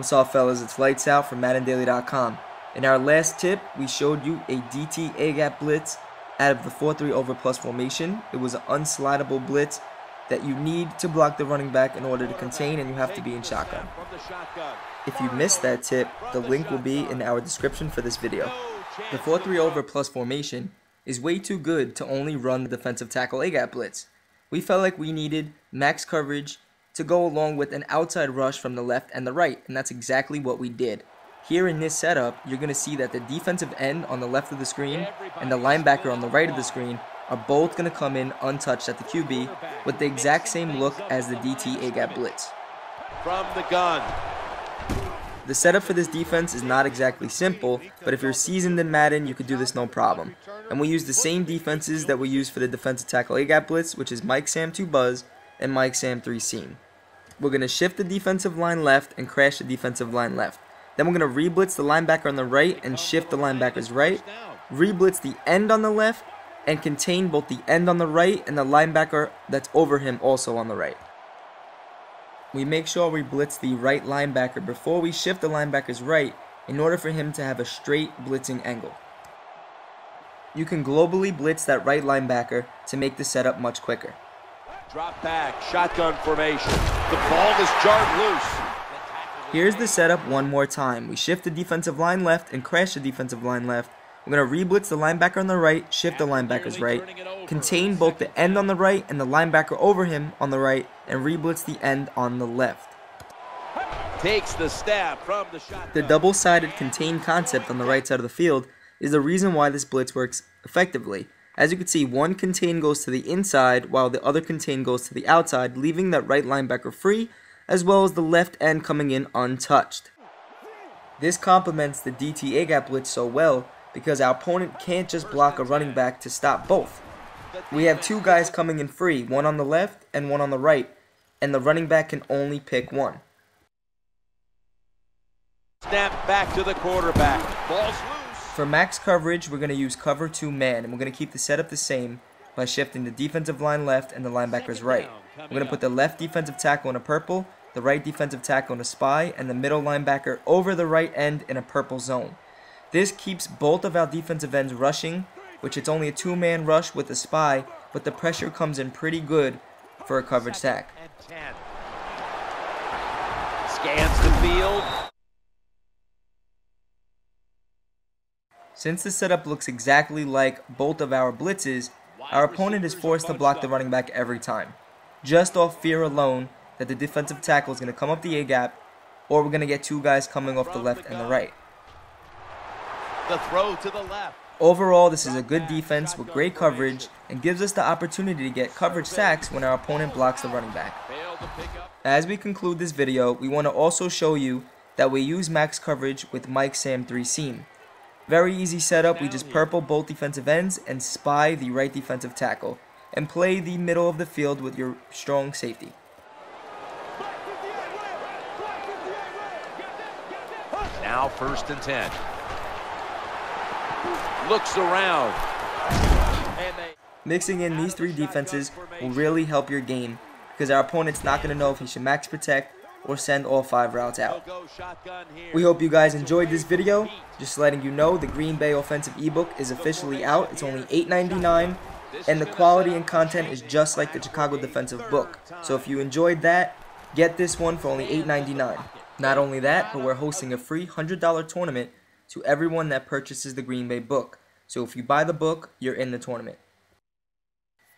What's up, fellas? It's Lights Out from MaddenDaily.com. In our last tip, we showed you a DT A-gap blitz out of the 4-3 over plus formation. It was an unslidable blitz that you need to block the running back in order to contain, and you have to be in shotgun. If you missed that tip, the link will be in our description for this video. The 4-3 over plus formation is way too good to only run the defensive tackle A-gap blitz. We felt like we needed max coverage to go along with an outside rush from the left and the right, and that's exactly what we did. Here in this setup, you're going to see that the defensive end on the left of the screen and the linebacker on the right of the screen are both going to come in untouched at the QB with the exact same look as the DT A-gap blitz. From the gun. The setup for this defense is not exactly simple, but if you're seasoned in Madden, you could do this no problem. And we use the same defenses that we use for the defensive tackle A-gap blitz, which is Mike Sam 2 buzz and Mike Sam 3 seam. We're going to shift the defensive line left and crash the defensive line left. Then we're going to reblitz the linebacker on the right and shift the linebacker's right, reblitz the end on the left, and contain both the end on the right and the linebacker that's over him also on the right. We make sure we blitz the right linebacker before we shift the linebacker's right in order for him to have a straight blitzing angle. You can globally blitz that right linebacker to make the setup much quicker. Drop back, shotgun formation. The ball is jarred loose. Here's the setup one more time. We shift the defensive line left and crash the defensive line left. We're going to reblitz the linebacker on the right, shift the linebacker's right, contain both the end on the right and the linebacker over him on the right, and reblitz the end on the left. Takes the stab from the shotgun. The double-sided contain concept on the right side of the field is the reason why this blitz works effectively. As you can see, one contain goes to the inside while the other contain goes to the outside, leaving that right linebacker free, as well as the left end coming in untouched. This complements the DT A-gap blitz so well because our opponent can't just block a running back to stop both. We have two guys coming in free, one on the left and one on the right, and the running back can only pick one. Snap back to the quarterback. Ball's loose. For max coverage, we're going to use cover 2 man, and we're going to keep the setup the same by shifting the defensive line left and the linebacker's right. We're going to put the left defensive tackle in a purple, the right defensive tackle in a spy, and the middle linebacker over the right end in a purple zone. This keeps both of our defensive ends rushing, which it's only a 2-man rush with a spy, but the pressure comes in pretty good for a coverage sack. Scans the field. Since the setup looks exactly like both of our blitzes, our opponent is forced to block the running back every time, just off fear alone that the defensive tackle is going to come up the A-gap, or we're going to get two guys coming off the left and the right. The throw to the left. Overall, this is a good defense with great coverage and gives us the opportunity to get coverage sacks when our opponent blocks the running back. As we conclude this video, we want to also show you that we use max coverage with Mike Sam 3 seam. Very easy setup. We just purple both defensive ends and spy the right defensive tackle and play the middle of the field with your strong safety. Now 1st and 10. Looks around. Mixing in these three defenses will really help your game because our opponent's not going to know if he should max protect or send all 5 routes out. We hope you guys enjoyed this video. Just letting you know, the Green Bay offensive ebook is officially out. It's only $8.99, and the quality and content is just like the Chicago defensive book. So if you enjoyed that, get this one for only $8.99. Not only that, but we're hosting a free $100 tournament to everyone that purchases the Green Bay book. So if you buy the book, you're in the tournament.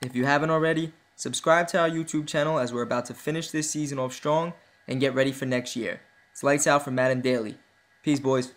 If you haven't already, subscribe to our YouTube channel as we're about to finish this season off strong and get ready for next year. It's Lights Out from Madden Daily. Peace, boys.